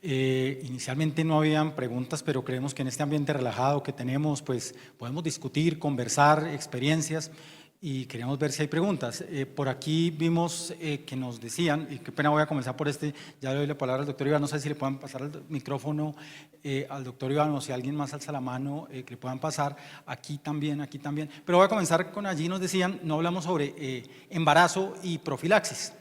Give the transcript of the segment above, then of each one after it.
Inicialmente no habían preguntas, pero creemos que en este ambiente relajado que tenemos, pues podemos discutir, conversar experiencias y queríamos ver si hay preguntas. Por aquí vimos que nos decían, y qué pena voy a comenzar por este, ya le doy la palabra al doctor Iván, no sé si le puedan pasar el micrófono al doctor Iván o si alguien más alza la mano que le puedan pasar, aquí también, pero voy a comenzar con allí nos decían, no hablamos sobre embarazo y profilaxis.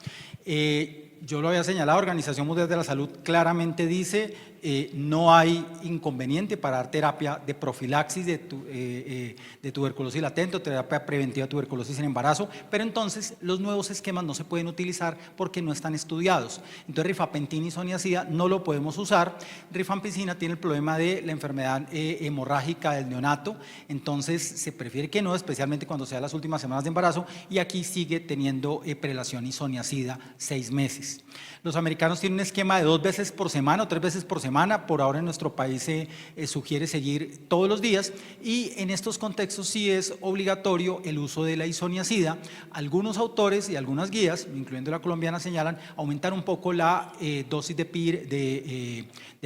Yo lo había señalado, la Organización Mundial de la Salud claramente dice no hay inconveniente para dar terapia de profilaxis de tuberculosis latente o terapia preventiva de tuberculosis en embarazo, pero entonces los nuevos esquemas no se pueden utilizar porque no están estudiados. Entonces rifampicina y isoniazida no lo podemos usar. Rifampicina tiene el problema de la enfermedad hemorrágica del neonato, entonces se prefiere que no, especialmente cuando sea las últimas semanas de embarazo, y aquí sigue teniendo prelación isoniazida 6 meses. Los americanos tienen un esquema de 2 veces por semana o 3 veces por semana, por ahora en nuestro país se sugiere seguir todos los días, y en estos contextos sí es obligatorio el uso de la isoniazida. Algunos autores y algunas guías, incluyendo la colombiana, señalan aumentar un poco la dosis de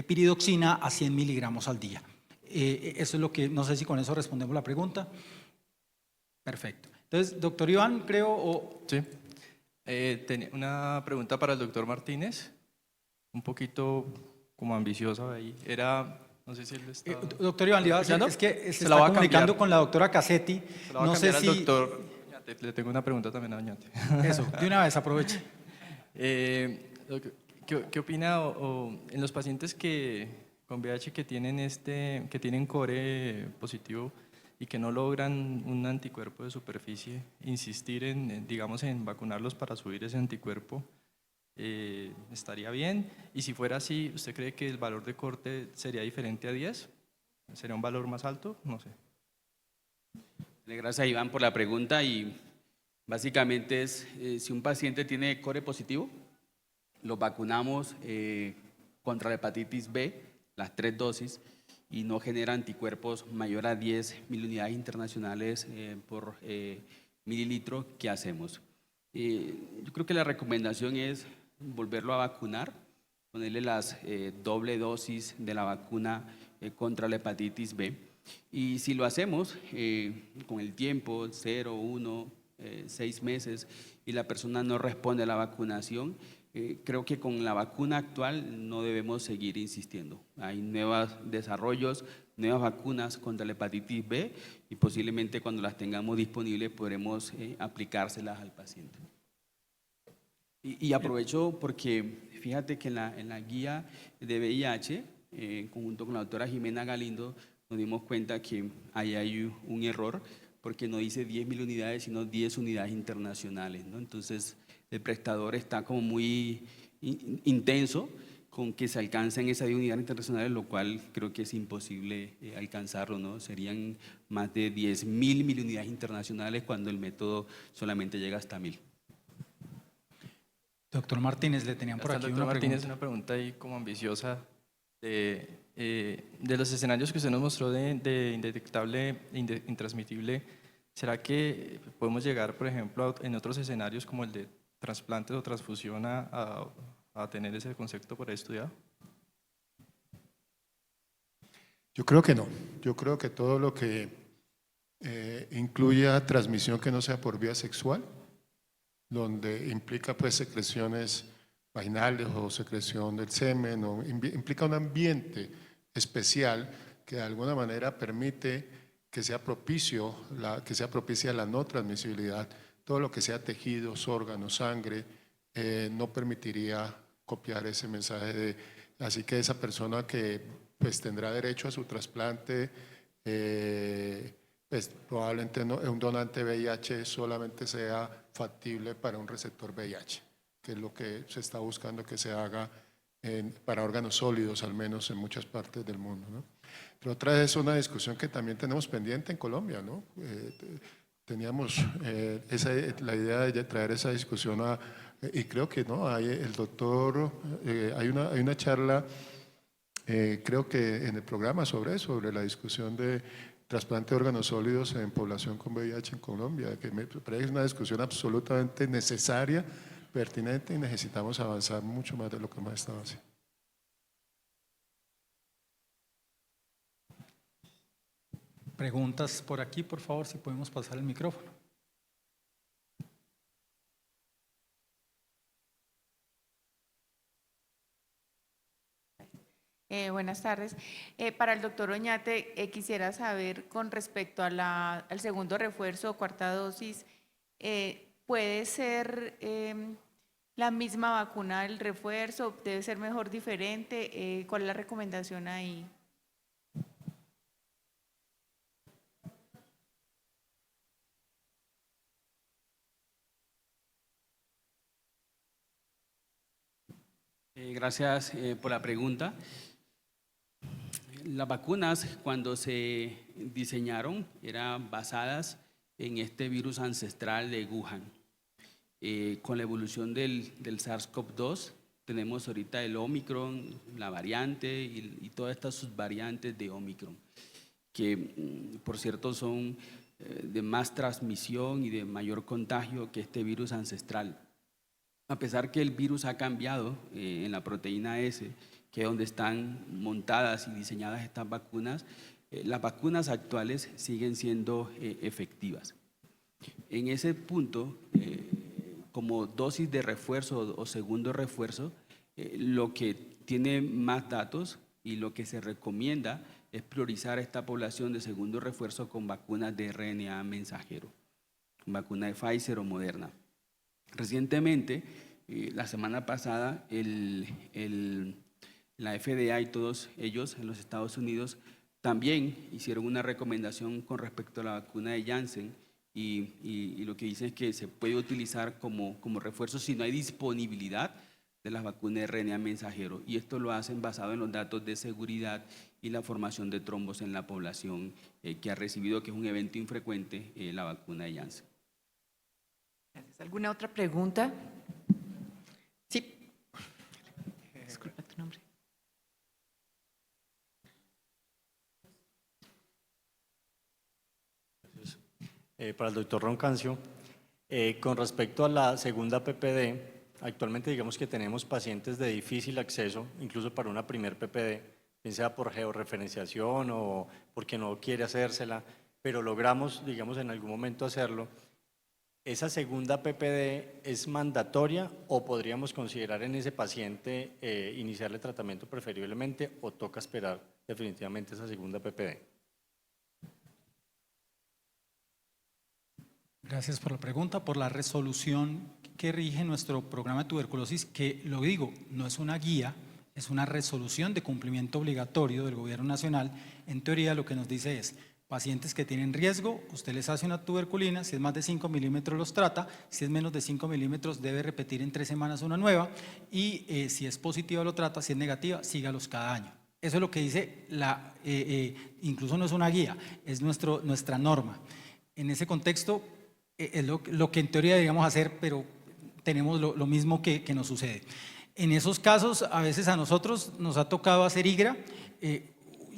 piridoxina a 100 miligramos al día. Eso es lo que, no sé si con eso respondemos la pregunta. Perfecto. Entonces, doctor Iván, creo. Sí. Tenía una pregunta para el doctor Martínez, un poquito como ambiciosa ahí. Era, no sé si él está… doctor Iván, es que se está comunicando con la doctora Cassetti. Se la va a cambiar al doctor Oñate. Le tengo una pregunta también a Oñate. Eso, de una vez, aproveche. ¿Qué opina en los pacientes con VIH que tienen core positivo y que no logran un anticuerpo de superficie, insistir digamos, en vacunarlos para subir ese anticuerpo, estaría bien? Y si fuera así, ¿usted cree que el valor de corte sería diferente a 10? ¿Sería un valor más alto? No sé. Gracias, Iván, por la pregunta. Y básicamente es, si un paciente tiene core positivo, lo vacunamos contra la hepatitis B, las 3 dosis, y no genera anticuerpos mayor a 10 mil unidades internacionales por mililitro, ¿qué hacemos? Yo creo que la recomendación es volverlo a vacunar, ponerle las doble dosis de la vacuna contra la hepatitis B. Y si lo hacemos con el tiempo, 0, 1, 6 meses, y la persona no responde a la vacunación, creo que con la vacuna actual no debemos seguir insistiendo. Hay nuevos desarrollos, nuevas vacunas contra la hepatitis B y posiblemente cuando las tengamos disponibles podremos aplicárselas al paciente. Y aprovecho porque fíjate que en la guía de VIH, conjunto con la doctora Jimena Galindo, nos dimos cuenta que ahí hay un error porque no dice 10.000 unidades, sino 10 unidades internacionales, ¿no? Entonces, el prestador está como muy intenso con que se alcancen esas 10 unidades internacionales, lo cual creo que es imposible alcanzarlo, ¿no? Serían más de 10.000 unidades internacionales cuando el método solamente llega hasta 1.000. Doctor Martínez, le tenían por aquí una pregunta. Una pregunta ahí como ambiciosa de los escenarios que usted nos mostró de indetectable, intransmitible. ¿Será que podemos llegar, por ejemplo, en otros escenarios como el de trasplantes o transfusión a tener ese concepto por ahí estudiado? Yo creo que no. Yo creo que todo lo que incluya transmisión que no sea por vía sexual, donde implica pues secreciones vaginales o secreción del semen, o implica un ambiente especial que de alguna manera permite que sea propicia la no transmisibilidad. Todo lo que sea tejidos, órganos, sangre, no permitiría copiar ese mensaje así que esa persona que pues tendrá derecho a su trasplante, pues probablemente un donante VIH solamente sea factible para un receptor VIH, que es lo que se está buscando que se haga para órganos sólidos, al menos en muchas partes del mundo, ¿no? Pero otra es una discusión que también tenemos pendiente en Colombia, ¿no? Teníamos la idea de traer esa discusión y creo que no, hay una charla, creo que en el programa sobre la discusión de trasplante de órganos sólidos en población con VIH en Colombia, que me parece una discusión absolutamente necesaria, pertinente, y necesitamos avanzar mucho más de lo que hemos estado haciendo. Preguntas por aquí, por favor, si podemos pasar el micrófono. Buenas tardes. Para el doctor Oñate, quisiera saber con respecto a al segundo refuerzo o cuarta dosis, ¿puede ser la misma vacuna el refuerzo? ¿Debe ser mejor, diferente? ¿Cuál es la recomendación ahí? Gracias por la pregunta. Las vacunas, cuando se diseñaron, eran basadas en este virus ancestral de Wuhan. Con la evolución del SARS-CoV-2, tenemos ahorita el Omicron, la variante y todas estas subvariantes de Omicron, que por cierto son de más transmisión y de mayor contagio que este virus ancestral. A pesar que el virus ha cambiado en la proteína S, que es donde están montadas y diseñadas estas vacunas, las vacunas actuales siguen siendo efectivas. En ese punto, como dosis de refuerzo o segundo refuerzo, lo que tiene más datos y lo que se recomienda es priorizar a esta población de segundo refuerzo con vacunas de RNA mensajero, vacuna de Pfizer o Moderna. Recientemente, la semana pasada, la FDA y todos ellos en los Estados Unidos también hicieron una recomendación con respecto a la vacuna de Janssen y lo que dicen es que se puede utilizar como refuerzo si no hay disponibilidad de las vacunas de RNA mensajero, y esto lo hacen basado en los datos de seguridad y la formación de trombos en la población que ha recibido, que es un evento infrecuente, la vacuna de Janssen. Gracias. ¿Alguna otra pregunta? Sí. Disculpa tu nombre. Para el doctor Roncancio, con respecto a la segunda PPD, actualmente digamos que tenemos pacientes de difícil acceso, incluso para una primer PPD, bien sea por georreferenciación o porque no quiere hacérsela, pero logramos, digamos, en algún momento hacerlo. ¿Esa segunda PPD es mandatoria o podríamos considerar en ese paciente iniciarle tratamiento preferiblemente o toca esperar definitivamente esa segunda PPD? Gracias por la pregunta, por la resolución que rige nuestro programa de tuberculosis, que lo digo, no es una guía, es una resolución de cumplimiento obligatorio del Gobierno Nacional. En teoría lo que nos dice es: pacientes que tienen riesgo, usted les hace una tuberculina, si es más de 5 milímetros los trata, si es menos de 5 milímetros debe repetir en 3 semanas una nueva, y si es positiva lo trata, si es negativa, sígalos cada año. Eso es lo que dice incluso no es una guía, es nuestra norma. En ese contexto es lo que en teoría deberíamos hacer, pero tenemos lo mismo que nos sucede. En esos casos, a veces a nosotros nos ha tocado hacer IGRA.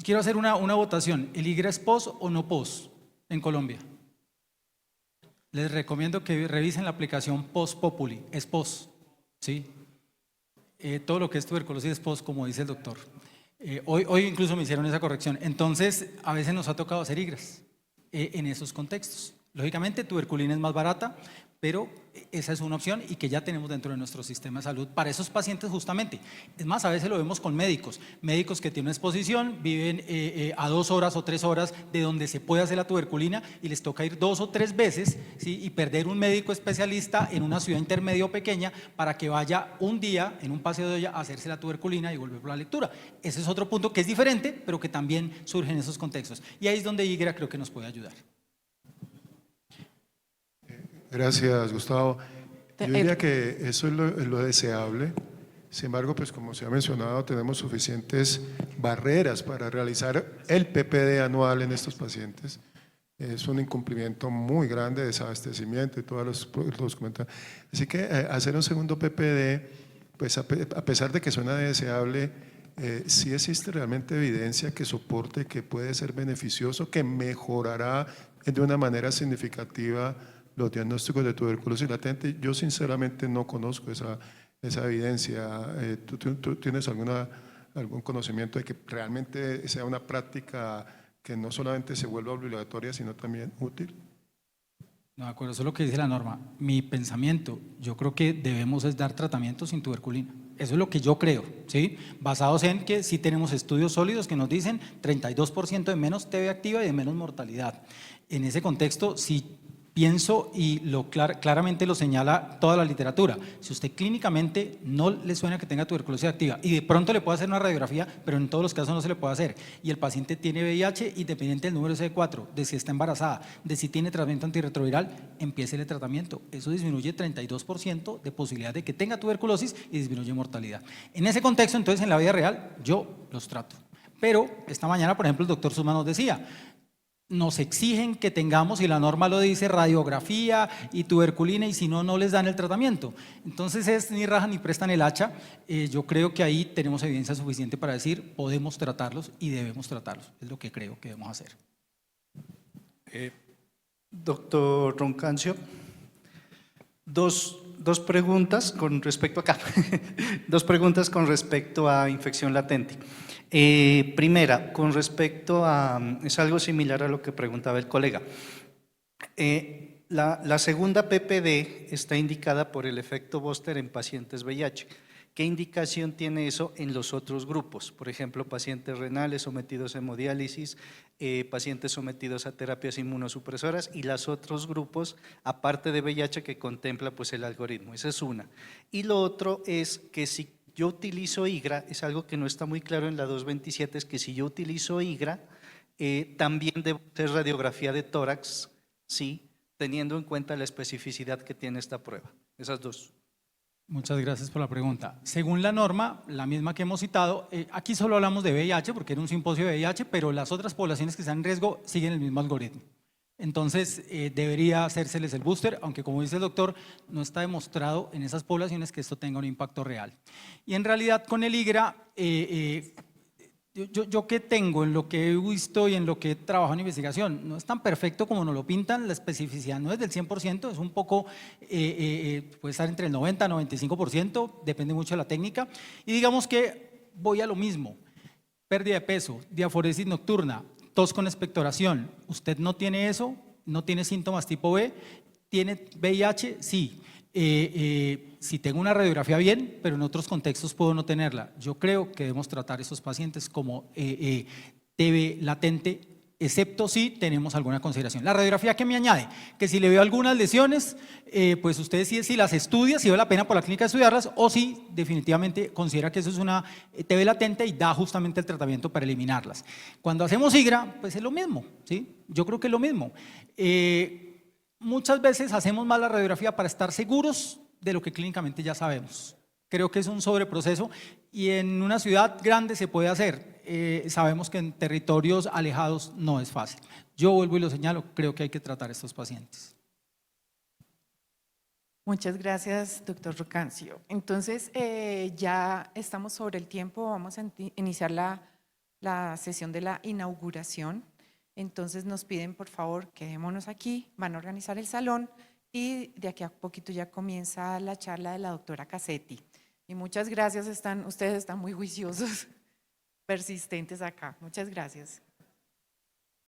Quiero hacer una votación. ¿El IGRA es POS o no POS en Colombia? Les recomiendo que revisen la aplicación POS Populi. Es POS, ¿sí? Todo lo que es tuberculosis es POS, como dice el doctor. Hoy incluso me hicieron esa corrección. Entonces, a veces nos ha tocado hacer IGRAs en esos contextos. Lógicamente, tuberculina es más barata, pero esa es una opción y que ya tenemos dentro de nuestro sistema de salud para esos pacientes justamente. Es más, a veces lo vemos con médicos que tienen exposición, viven a 2 horas o 3 horas de donde se puede hacer la tuberculina y les toca ir 2 o 3 veces, ¿sí? Y perder un médico especialista en una ciudad intermedia o pequeña para que vaya un día en un paseo de olla a hacerse la tuberculina y volver por la lectura. Ese es otro punto que es diferente, pero que también surge en esos contextos. Y ahí es donde IGRA creo que nos puede ayudar. Gracias, Gustavo. Yo diría que eso es lo deseable. Sin embargo, pues como se ha mencionado, tenemos suficientes barreras para realizar el PPD anual en estos pacientes. Es un incumplimiento muy grande de desabastecimiento y todos los comentarios. Así que hacer un segundo PPD, pues a pesar de que suena deseable, sí existe realmente evidencia que soporte que puede ser beneficioso, que mejorará de una manera significativa los diagnósticos de tuberculosis latente. Yo sinceramente no conozco esa evidencia. ¿Tú tienes algún conocimiento de que realmente sea una práctica que no solamente se vuelva obligatoria, sino también útil? No, de acuerdo, eso es lo que dice la norma. Mi pensamiento, yo creo que debemos es dar tratamiento sin tuberculina. Eso es lo que yo creo, ¿sí? Basados en que sí tenemos estudios sólidos que nos dicen 32% de menos TB activa y de menos mortalidad. En ese contexto, sí pienso y claramente lo señala toda la literatura. Si usted clínicamente no le suena que tenga tuberculosis activa y de pronto le puede hacer una radiografía, pero en todos los casos no se le puede hacer, y el paciente tiene VIH, independiente del número CD4, de si está embarazada, de si tiene tratamiento antirretroviral, empiece el tratamiento. Eso disminuye 32% de posibilidad de que tenga tuberculosis y disminuye mortalidad. En ese contexto, entonces, en la vida real, yo los trato. Pero esta mañana, por ejemplo, el doctor Suma nos decía, nos exigen que tengamos, y la norma lo dice, radiografía y tuberculina, y si no, no les dan el tratamiento. Entonces es ni rajan ni prestan el hacha. Yo creo que ahí tenemos evidencia suficiente para decir, podemos tratarlos y debemos tratarlos. Es lo que creo que debemos hacer. Doctor Roncancio, dos preguntas con respecto acá. Dos preguntas con respecto a infección latente. Primera, con respecto a, es algo similar a lo que preguntaba el colega. La segunda PPD está indicada por el efecto Booster en pacientes VIH. ¿Qué indicación tiene eso en los otros grupos? Por ejemplo, pacientes renales sometidos a hemodiálisis, pacientes sometidos a terapias inmunosupresoras y los otros grupos, aparte de VIH, que contempla pues el algoritmo. Esa es una. Y lo otro es que si yo utilizo IGRA, es algo que no está muy claro en la 227, es que si yo utilizo IGRA, también debo hacer radiografía de tórax, sí, teniendo en cuenta la especificidad que tiene esta prueba. Esas dos. Muchas gracias por la pregunta. Según la norma, la misma que hemos citado, aquí solo hablamos de VIH porque era un simposio de VIH, pero las otras poblaciones que están en riesgo siguen el mismo algoritmo. Entonces, debería hacérseles el booster, aunque como dice el doctor, no está demostrado en esas poblaciones que esto tenga un impacto real. Y en realidad con el IGRA, yo que tengo en lo que he visto y en lo que he trabajado en investigación, no es tan perfecto como nos lo pintan, la especificidad no es del 100%, es un poco, puede estar entre el 90 y 95%, depende mucho de la técnica, y digamos que voy a lo mismo, pérdida de peso, diaforesis nocturna, tos con expectoración, ¿usted no tiene eso? ¿No tiene síntomas tipo B? ¿Tiene VIH? Sí. Si tengo una radiografía bien, pero en otros contextos puedo no tenerla. Yo creo que debemos tratar a esos pacientes como TB latente, excepto si tenemos alguna consideración. La radiografía que me añade, que si le veo algunas lesiones, pues usted decide si las estudia, si vale la pena por la clínica estudiarlas, o si definitivamente considera que eso es una TB latente y da justamente el tratamiento para eliminarlas. Cuando hacemos IGRA, pues es lo mismo, ¿sí? Yo creo que es lo mismo. Muchas veces hacemos mal la radiografía para estar seguros de lo que clínicamente ya sabemos. Creo que es un sobreproceso y en una ciudad grande se puede hacer. Sabemos que en territorios alejados no es fácil. Yo vuelvo y lo señalo, creo que hay que tratar a estos pacientes. Muchas gracias, doctor Roncancio. Entonces, ya estamos sobre el tiempo, vamos a iniciar la sesión de la inauguración. Entonces nos piden por favor quedémonos aquí, van a organizar el salón y de aquí a poquito ya comienza la charla de la doctora Cassetti. Y muchas gracias, ustedes están muy juiciosos, persistentes acá. Muchas gracias.